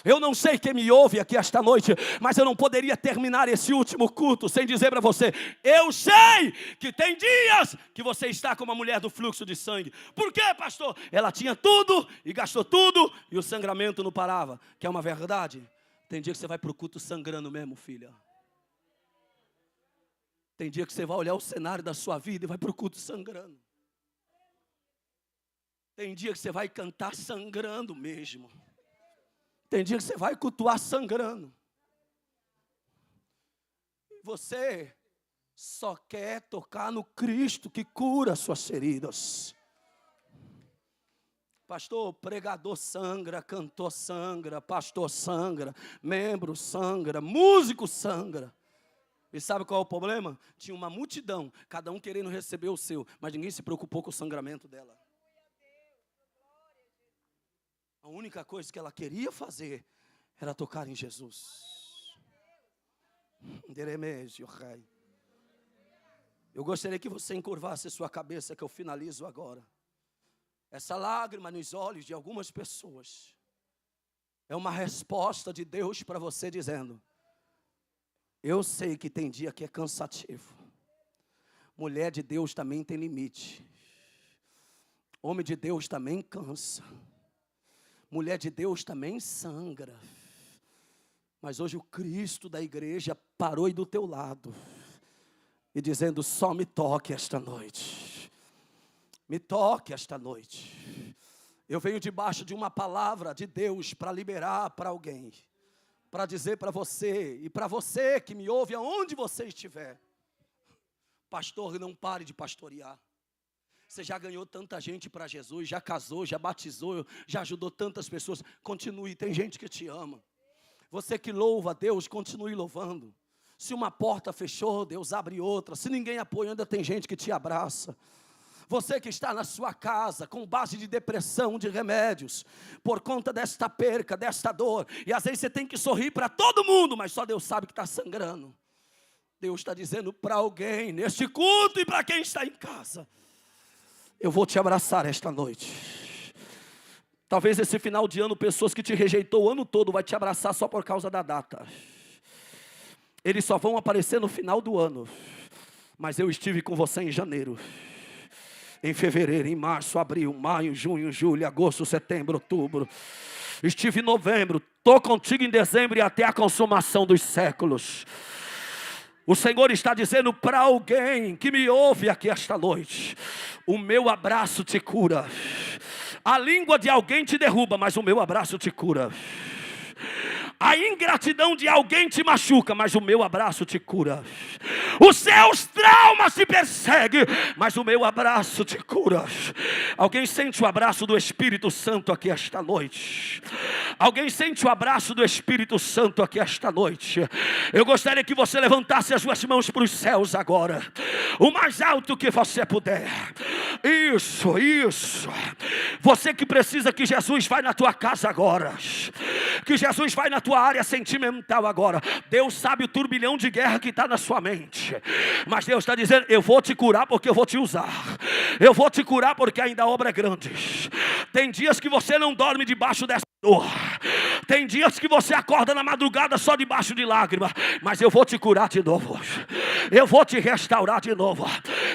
Eu não sei quem me ouve aqui esta noite, mas eu não poderia terminar esse último culto sem dizer para você: eu sei que tem dias que você está como a mulher do fluxo de sangue. Por quê, pastor? Ela tinha tudo e gastou tudo e o sangramento não parava. Que é uma verdade? Tem dia que você vai para o culto sangrando mesmo, filha. Tem dia que você vai olhar o cenário da sua vida e vai para o culto sangrando. Tem dia que você vai cantar sangrando mesmo. Tem dia que você vai cultuar sangrando. Você só quer tocar no Cristo que cura suas feridas. Pastor, pregador sangra, cantor sangra, pastor sangra, membro sangra, músico sangra. E sabe qual é o problema? Tinha uma multidão, cada um querendo receber o seu, mas ninguém se preocupou com o sangramento dela. A única coisa que ela queria fazer era tocar em Jesus. Eu gostaria que você encurvasse a sua cabeça, que eu finalizo agora. Essa lágrima nos olhos de algumas pessoas é uma resposta de Deus para você dizendo: eu sei que tem dia que é cansativo. Mulher de Deus também tem limite. Homem de Deus também cansa. Mulher de Deus também sangra. Mas hoje o Cristo da igreja parou aí do teu lado e dizendo: só me toque esta noite. Me toque esta noite. Eu venho debaixo de uma palavra de Deus para liberar para alguém, para dizer para você e para você que me ouve aonde você estiver: pastor, não pare de pastorear. Você já ganhou tanta gente para Jesus, já casou, já batizou, já ajudou tantas pessoas. Continue, tem gente que te ama. Você que louva a Deus, continue louvando. Se uma porta fechou, Deus abre outra. Se ninguém apoia, ainda tem gente que te abraça. Você que está na sua casa com base de depressão, de remédios, por conta desta perca, desta dor, e às vezes você tem que sorrir para todo mundo, mas só Deus sabe que está sangrando. Deus está dizendo para alguém neste culto e para quem está em casa: eu vou te abraçar esta noite. Talvez esse final de ano, pessoas que te rejeitou o ano todo vai te abraçar só por causa da data. Eles só vão aparecer no final do ano. Mas eu estive com você em janeiro, em fevereiro, em março, abril, maio, junho, julho, agosto, setembro, outubro. Estive em novembro, estou contigo em dezembro e até a consumação dos séculos. O Senhor está dizendo para alguém que me ouve aqui esta noite: o meu abraço te cura. A língua de alguém te derruba, mas o meu abraço te cura. A ingratidão de alguém te machuca, mas o meu abraço te cura. Os seus traumas te perseguem, mas o meu abraço te cura. Alguém sente o abraço do Espírito Santo aqui esta noite? Alguém sente o abraço do Espírito Santo aqui esta noite? Eu gostaria que você levantasse as suas mãos para os céus agora, o mais alto que você puder. Isso, isso. Você que precisa que Jesus vai na tua casa agora, que Jesus vai na tua área sentimental agora. Deus sabe o turbilhão de guerra que está na sua mente, mas Deus está dizendo: eu vou te curar porque eu vou te usar. Eu vou te curar porque ainda a obra é grande. Tem dias que você não dorme debaixo dessa dor. Tem dias que você acorda na madrugada só debaixo de lágrimas. Mas eu vou te curar de novo. Eu vou te restaurar de novo.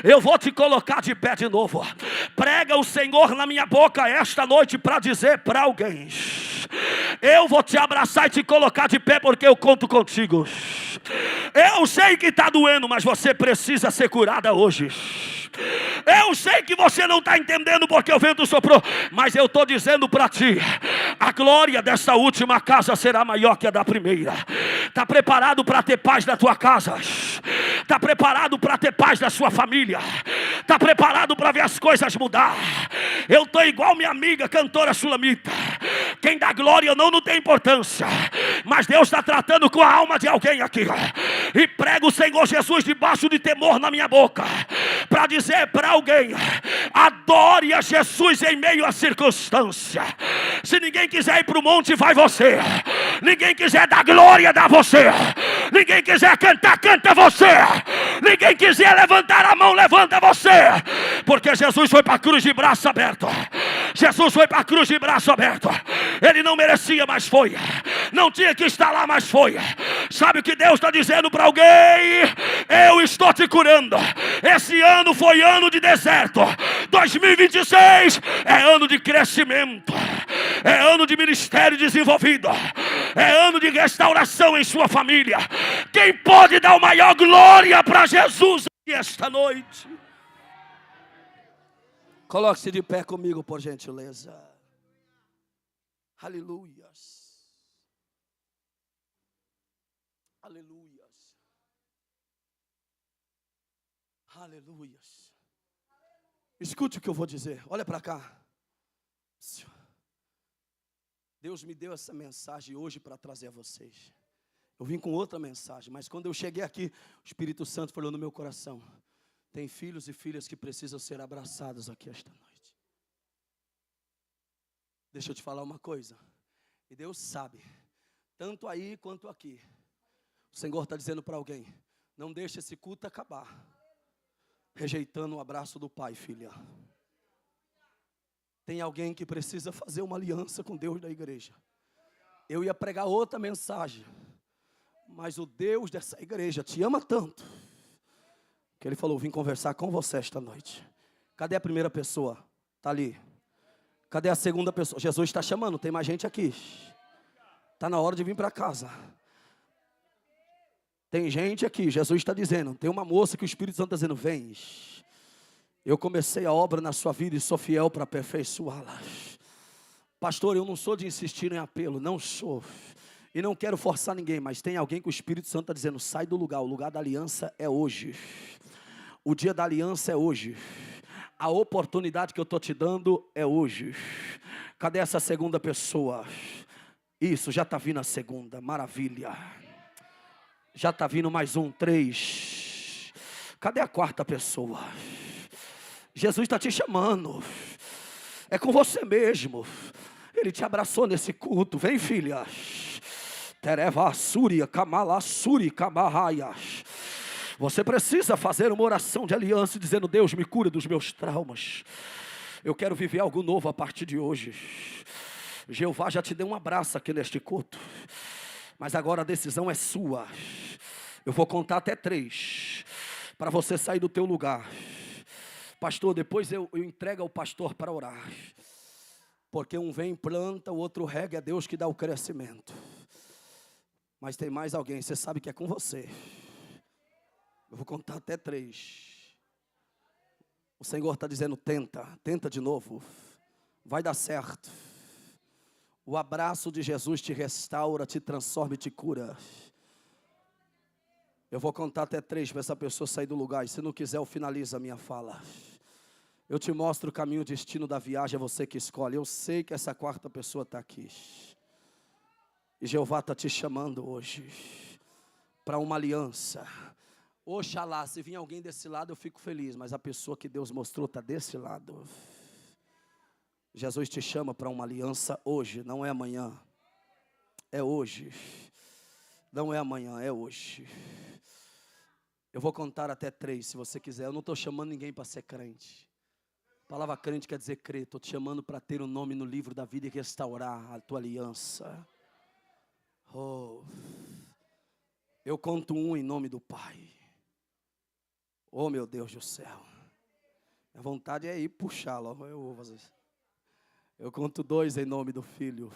Eu vou te colocar de pé de novo. Prega o Senhor na minha boca esta noite para dizer para alguém: eu vou te abraçar e te colocar de pé porque eu conto contigo. Eu sei que está doendo, mas você precisa ser curada hoje. Eu sei que você não está entendendo porque o vento soprou, mas eu estou dizendo para ti: a glória dessa última casa será maior que a da primeira. Está preparado para ter paz na tua casa? Está preparado para ter paz na sua família? Está preparado para ver as coisas mudar? Eu estou igual minha amiga cantora Sulamita. Quem dá glória ou não tem importância, mas Deus está tratando com a alma de alguém aqui. E prega o Senhor Jesus debaixo de temor na minha boca, para dizer para alguém: adore a Jesus em meio à circunstância. Se ninguém quiser ir para o monte, vai você. Ninguém quiser dar glória, dá você. Ninguém quiser cantar, canta você. Ninguém quiser levantar a mão, levanta você. Porque Jesus foi para a cruz de braço aberto. Jesus foi para a cruz de braço aberto. Ele não merecia, mas foi. Não tinha que estar lá, mas foi. Sabe o que Deus está dizendo para alguém? Eu estou te curando. Esse ano foi ano de deserto. 2026 é ano de crescimento. É ano de ministério desenvolvido. É ano de restauração em sua família. Quem pode dar o maior glória para Jesus esta noite? Coloque-se de pé comigo, por gentileza. Aleluias. Aleluias. Aleluias. Escute o que eu vou dizer. Olha para cá. Deus me deu essa mensagem hoje para trazer a vocês. Eu vim com outra mensagem, mas quando eu cheguei aqui, o Espírito Santo falou no meu coração: tem filhos e filhas que precisam ser abraçados aqui esta noite. Deixa eu te falar uma coisa. E Deus sabe, tanto aí quanto aqui. O Senhor está dizendo para alguém: não deixe esse culto acabar rejeitando o abraço do Pai, filha. Tem alguém que precisa fazer uma aliança com Deus da igreja. Eu ia pregar outra mensagem, mas o Deus dessa igreja te ama tanto, que Ele falou: vim conversar com você esta noite. Cadê a primeira pessoa? Está ali. Cadê a segunda pessoa? Jesus está chamando, tem mais gente aqui. Está na hora de vir para casa. Tem gente aqui, Jesus está dizendo. Tem uma moça que o Espírito Santo está dizendo: vem. Eu comecei a obra na sua vida e sou fiel para aperfeiçoá-la. Pastor, eu não sou de insistir em apelo, não sou. E não quero forçar ninguém, mas tem alguém que o Espírito Santo está dizendo: sai do lugar, o lugar da aliança é hoje. O dia da aliança é hoje. A oportunidade que eu estou te dando é hoje. Cadê essa segunda pessoa? Isso, já está vindo a segunda, maravilha. Já está vindo mais um, 3. Cadê a quarta pessoa? Jesus está te chamando. É com você mesmo. Ele te abraçou nesse culto. Vem, filha. Tereva Súria, Kamala Suri, Kamarraia. Você precisa fazer uma oração de aliança, dizendo: Deus, me cura dos meus traumas. Eu quero viver algo novo a partir de hoje. Jeová já te deu um abraço aqui neste culto, mas agora a decisão é sua. Eu vou contar até 3 para você sair do teu lugar. Pastor, depois eu entrego ao pastor para orar, porque um vem e planta, o outro rega, é Deus que dá o crescimento. Mas tem mais alguém, você sabe que é com você. Eu vou contar até 3. O Senhor está dizendo: tenta de novo, vai dar certo. O abraço de Jesus te restaura, te transforma e te cura. Eu vou contar até 3 para essa pessoa sair do lugar. E se não quiser, eu finalizo a minha fala. Eu te mostro o caminho, o destino da viagem, é você que escolhe. Eu sei que essa quarta pessoa está aqui. E Jeová está te chamando hoje para uma aliança. Oxalá, se vir alguém desse lado eu fico feliz, mas a pessoa que Deus mostrou está desse lado. Jesus te chama para uma aliança hoje, não é amanhã. É hoje. Não é amanhã, é hoje. Eu vou contar até 3 se você quiser. Eu não estou chamando ninguém para ser crente. palavra crente quer dizer crer. Estou te chamando para ter um nome no livro da vida e restaurar a tua aliança. Oh, eu conto um em nome do Pai. Oh, meu Deus do céu. A vontade é ir puxá-lo. Eu vou fazer isso. Eu conto 2 em nome do Filho.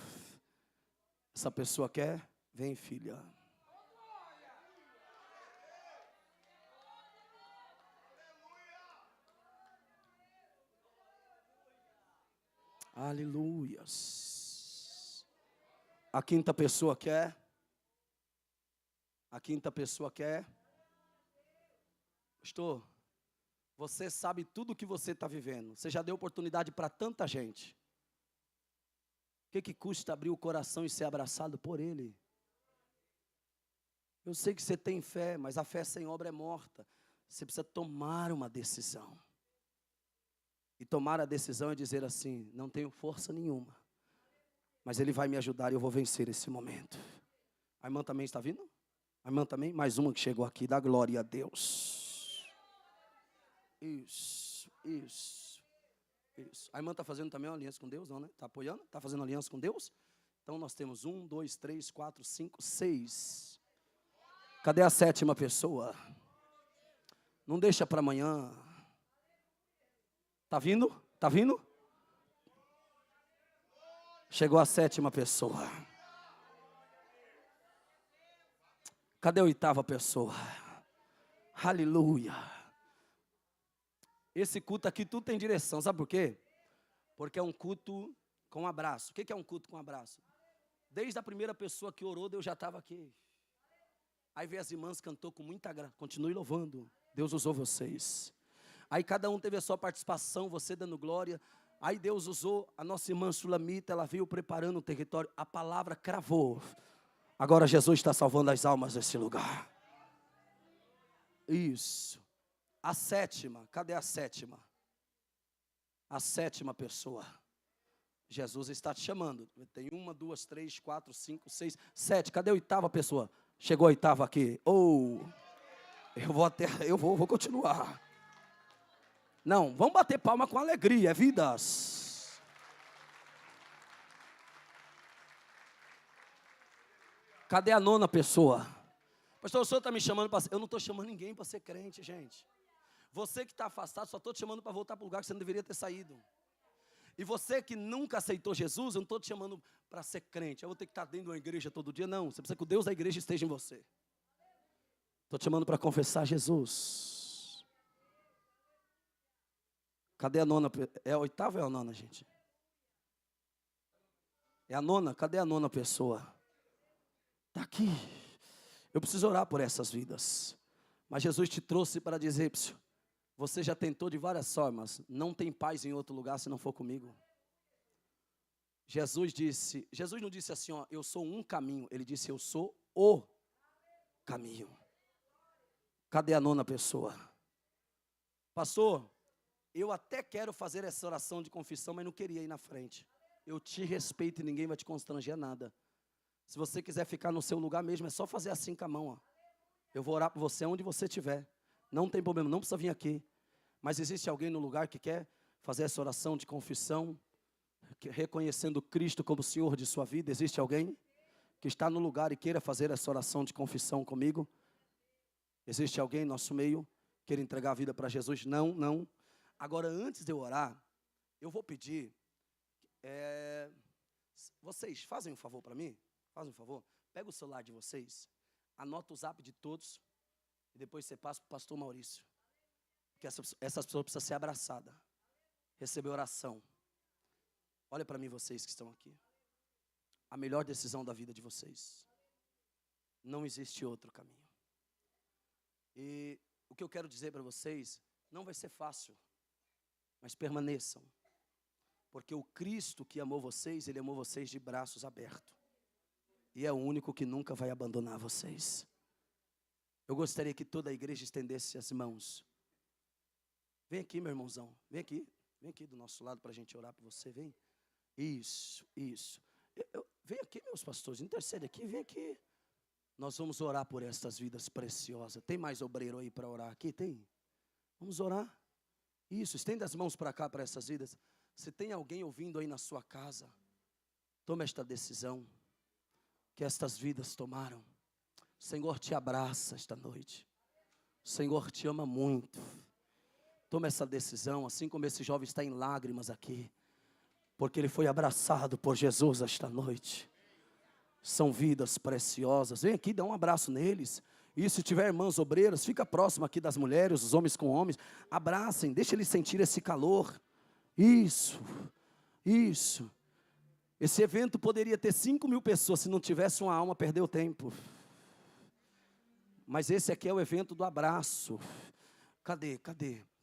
Essa pessoa quer? Vem, filha. Aleluias. A 5ª pessoa quer? A 5ª pessoa quer? Pastor, você sabe tudo o que você está vivendo. Você já deu oportunidade para tanta gente. O que custa abrir o coração e ser abraçado por Ele? Eu sei que você tem fé, mas a fé sem obra é morta. Você precisa tomar uma decisão. E tomar a decisão é dizer assim: não tenho força nenhuma, mas Ele vai me ajudar e eu vou vencer esse momento. A irmã também está vindo? A irmã também? Mais uma que chegou aqui, dá glória a Deus. Isso. A irmã está fazendo também uma aliança com Deus, não, né? Está apoiando? Está fazendo aliança com Deus? Então nós temos 1, 2, 3, 4, 5, 6. Cadê a 7ª pessoa? Não deixa para amanhã. Está vindo? Está vindo? Chegou a 7ª pessoa. Cadê a 8ª pessoa? Aleluia. Esse culto aqui tudo tem direção, sabe por quê? Porque é um culto com abraço. O que é um culto com abraço? Desde a primeira pessoa que orou, Deus já estava aqui. Aí veio as irmãs, cantou com muita graça. Continue louvando, Deus usou vocês. Aí cada um teve a sua participação, você dando glória. Aí Deus usou a nossa irmã Sulamita, ela veio preparando o território. A palavra cravou. Agora Jesus está salvando as almas desse lugar. Isso. A 7ª, cadê a 7ª? A 7ª pessoa. Jesus está te chamando. Tem 1, 2, 3, 4, 5, 6, 7. Cadê a 8ª pessoa? Chegou a 8ª aqui. Eu vou continuar. Não, vamos bater palma com alegria, é vidas. Cadê a 9ª pessoa? Pastor, o senhor está me chamando para... Eu não estou chamando ninguém para ser crente, gente. Você que está afastado, só estou te chamando para voltar para o lugar que você não deveria ter saído. E você que nunca aceitou Jesus, eu não estou te chamando para ser crente. Eu vou ter que estar dentro de uma igreja todo dia. Não, você precisa que o Deus da igreja esteja em você. Estou te chamando para confessar Jesus. Cadê a 9ª? É a 8ª ou é a 9ª, gente? É a 9ª? Cadê a 9ª pessoa? Está aqui. Eu preciso orar por essas vidas. Mas Jesus te trouxe para dizer, você já tentou de várias formas. Não tem paz em outro lugar se não for comigo. Jesus não disse assim, ó, eu sou um caminho. Ele disse, eu sou o caminho. Cadê a 9ª pessoa? Pastor, eu até quero fazer essa oração de confissão, mas não queria ir na frente. Eu te respeito e ninguém vai te constranger nada. Se você quiser ficar no seu lugar mesmo, é só fazer assim com a mão, ó. Eu vou orar por você onde você estiver. Não tem problema, não precisa vir aqui. Mas existe alguém no lugar que quer fazer essa oração de confissão, reconhecendo Cristo como Senhor de sua vida? Existe alguém que está no lugar e queira fazer essa oração de confissão comigo? Existe alguém em nosso meio que queira entregar a vida para Jesus? Não. Agora, antes de eu orar, eu vou pedir, vocês fazem um favor para mim? Fazem um favor? Pega o celular de vocês, anota o zap de todos, e depois você passa para o pastor Maurício. Porque essas pessoas precisam ser abraçadas, receber oração. Olha para mim, vocês que estão aqui. A melhor decisão da vida de vocês. Não existe outro caminho. E o que eu quero dizer para vocês, não vai ser fácil, mas permaneçam. Porque o Cristo que amou vocês, Ele amou vocês de braços abertos. E é o único que nunca vai abandonar vocês. Eu gostaria que toda a igreja estendesse as mãos. Vem aqui, meu irmãozão. Vem aqui do nosso lado para a gente orar por você. Vem. Isso. Vem aqui, meus pastores. Intercede aqui, vem aqui. Nós vamos orar por estas vidas preciosas. Tem mais obreiro aí para orar aqui? Tem? Vamos orar. Isso, estenda as mãos para cá, para essas vidas. Se tem alguém ouvindo aí na sua casa, tome esta decisão que estas vidas tomaram. O Senhor te abraça esta noite. O Senhor te ama muito. Tome essa decisão, assim como esse jovem está em lágrimas aqui, porque ele foi abraçado por Jesus esta noite. São vidas preciosas. Vem aqui, dá um abraço neles. E se tiver irmãs obreiras, fica próximo aqui das mulheres, os homens com homens. Abracem, deixa eles sentir esse calor. Isso. Esse evento poderia ter 5.000 pessoas, se não tivesse uma alma, perdeu tempo. Mas esse aqui é o evento do abraço. Cadê?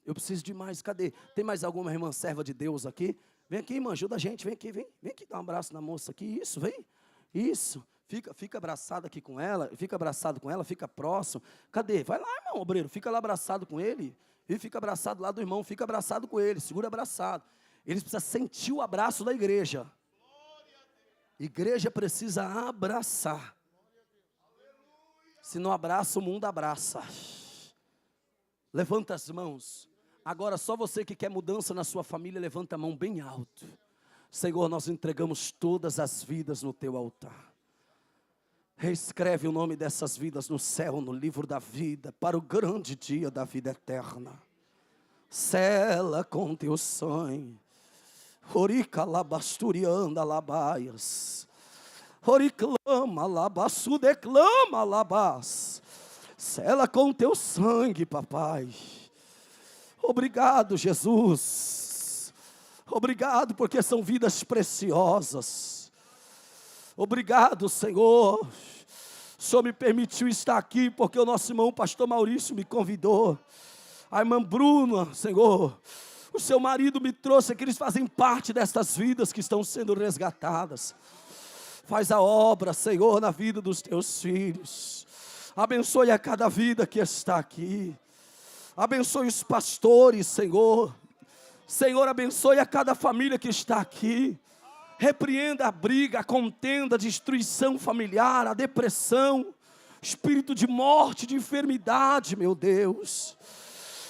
Eu preciso de mais, cadê? Tem mais alguma irmã serva de Deus aqui? Vem aqui, irmã, ajuda a gente, vem aqui, dá um abraço na moça aqui, isso, vem. Isso, fica abraçado aqui com ela, fica próximo. Cadê? Vai lá, irmão obreiro, fica lá abraçado com ele. E fica abraçado lá do irmão, fica abraçado com ele, segura abraçado. Eles precisam sentir o abraço da igreja. Igreja precisa abraçar. Se não abraça, o mundo abraça. Levanta as mãos. Agora só você que quer mudança na sua família, levanta a mão bem alto. Senhor, nós entregamos todas as vidas no teu altar. Reescreve o nome dessas vidas no céu, no livro da vida, para o grande dia da vida eterna. Sela com teu sangue. Orica labasturianda labaias. Oriclama labassu declama labas. Sela com teu sangue, papai. Obrigado, Jesus. Obrigado, porque são vidas preciosas. Obrigado, Senhor. O Senhor me permitiu estar aqui, porque o nosso irmão pastor Maurício me convidou. A irmã Bruna, Senhor, o seu marido me trouxe, que eles fazem parte destas vidas que estão sendo resgatadas. Faz a obra, Senhor, na vida dos teus filhos. Abençoe a cada vida que está aqui. Abençoe os pastores, Senhor. Senhor, abençoe a cada família que está aqui. Repreenda a briga, a contenda, a destruição familiar, a depressão, espírito de morte, de enfermidade, meu Deus.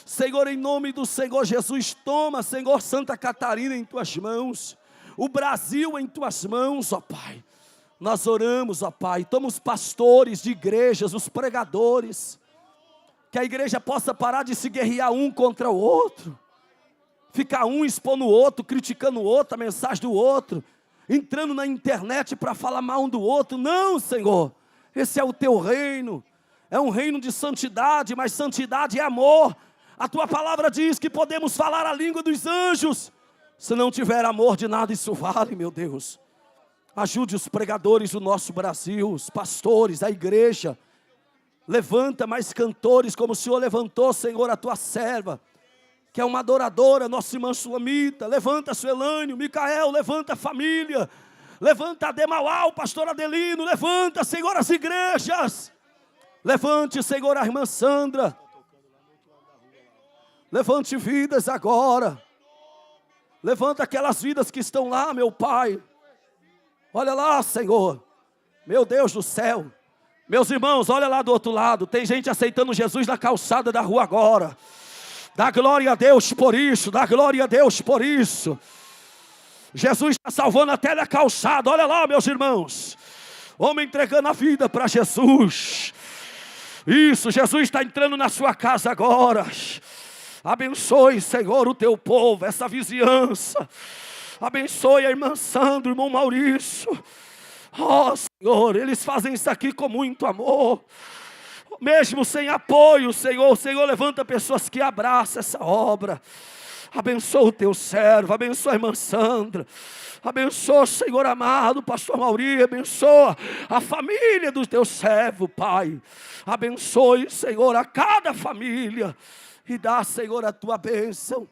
Senhor, em nome do Senhor Jesus, toma, Senhor, Santa Catarina em tuas mãos, o Brasil em tuas mãos, ó Pai. Nós oramos, ó Pai, toma os pastores de igrejas, os pregadores, que a igreja possa parar de se guerrear um contra o outro, ficar um expondo o outro, criticando o outro, a mensagem do outro, entrando na internet para falar mal um do outro. Não, Senhor, esse é o teu reino, é um reino de santidade, mas santidade é amor. A tua palavra diz que podemos falar a língua dos anjos, se não tiver amor, de nada isso vale, meu Deus. Ajude os pregadores do nosso Brasil, os pastores, a igreja. Levanta mais cantores, como o Senhor levantou, Senhor, a tua serva, que é uma adoradora, nossa irmã Sulamita. Levanta Suelânio, Micael, levanta a família. Levanta Ademauá, o pastor Adelino. Levanta, Senhor, as igrejas. Levante, Senhor, a irmã Sandra. Levante vidas agora. Levanta aquelas vidas que estão lá, meu Pai. Olha lá, Senhor. Meu Deus do céu. Meus irmãos, olha lá do outro lado. Tem gente aceitando Jesus na calçada da rua agora. Dá glória a Deus por isso. Dá glória a Deus por isso. Jesus está salvando até na calçada. Olha lá, meus irmãos. Homem entregando a vida para Jesus. Isso, Jesus está entrando na sua casa agora. Abençoe, Senhor, o teu povo, essa vizinhança. Abençoe a irmã Sandra, o irmão Maurício. Oh, Senhor, eles fazem isso aqui com muito amor. Mesmo sem apoio, Senhor, o Senhor levanta pessoas que abraçam essa obra. Abençoa o teu servo, abençoa a irmã Sandra. Abençoa, Senhor amado, o pastor Maurício. Abençoa a família do teu servo, Pai. Abençoe, Senhor, a cada família. E dá, Senhor, a tua bênção.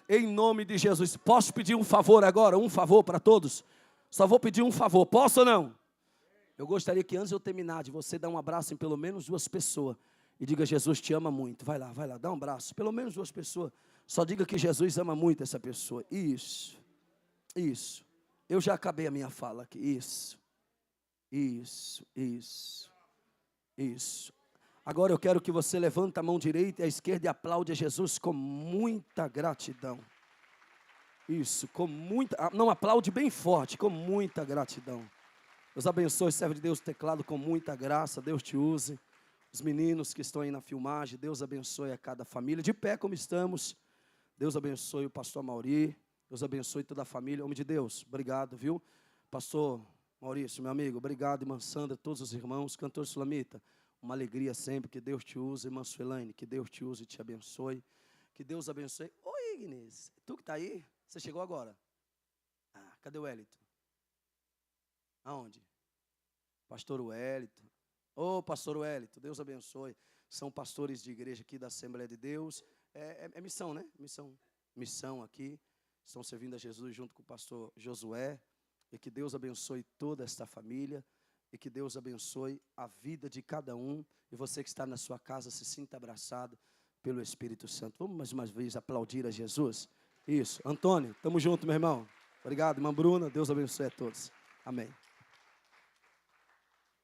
Em nome de Jesus. Posso pedir um favor agora? Um favor para todos? Só vou pedir um favor. Posso ou não? Eu gostaria que antes de eu terminar, de você dar um abraço em pelo menos 2 pessoas. E diga, Jesus te ama muito. Vai lá, dá um abraço. Pelo menos 2 pessoas. Só diga que Jesus ama muito essa pessoa. Isso. Eu já acabei a minha fala aqui. Isso. Agora eu quero que você levante a mão direita e a esquerda e aplaude a Jesus com muita gratidão. Isso, com muita... Não, aplaude bem forte, com muita gratidão. Deus abençoe, servo de Deus, teclado com muita graça, Deus te use. Os meninos que estão aí na filmagem, Deus abençoe a cada família. De pé como estamos, Deus abençoe o pastor Mauri, Deus abençoe toda a família. Homem de Deus, obrigado, viu? Pastor Maurício, meu amigo, obrigado, irmã Sandra, todos os irmãos. Cantor Sulamita, uma alegria sempre, que Deus te use. Irmã Suelaine, que Deus te use e te abençoe. Que Deus abençoe. Oi, Ignis, tu que está aí? Você chegou agora? Ah, cadê o Wellington? Aonde? Pastor Wellington. Ô, pastor Wellington, Deus abençoe. São pastores de igreja aqui da Assembleia de Deus. É missão, né? Missão aqui. Estão servindo a Jesus junto com o pastor Josué. E que Deus abençoe toda esta família. E que Deus abençoe a vida de cada um. E você que está na sua casa, se sinta abraçado pelo Espírito Santo. Vamos mais uma vez aplaudir a Jesus? Isso. Antônio, estamos juntos, meu irmão. Obrigado, irmã Bruna. Deus abençoe a todos. Amém.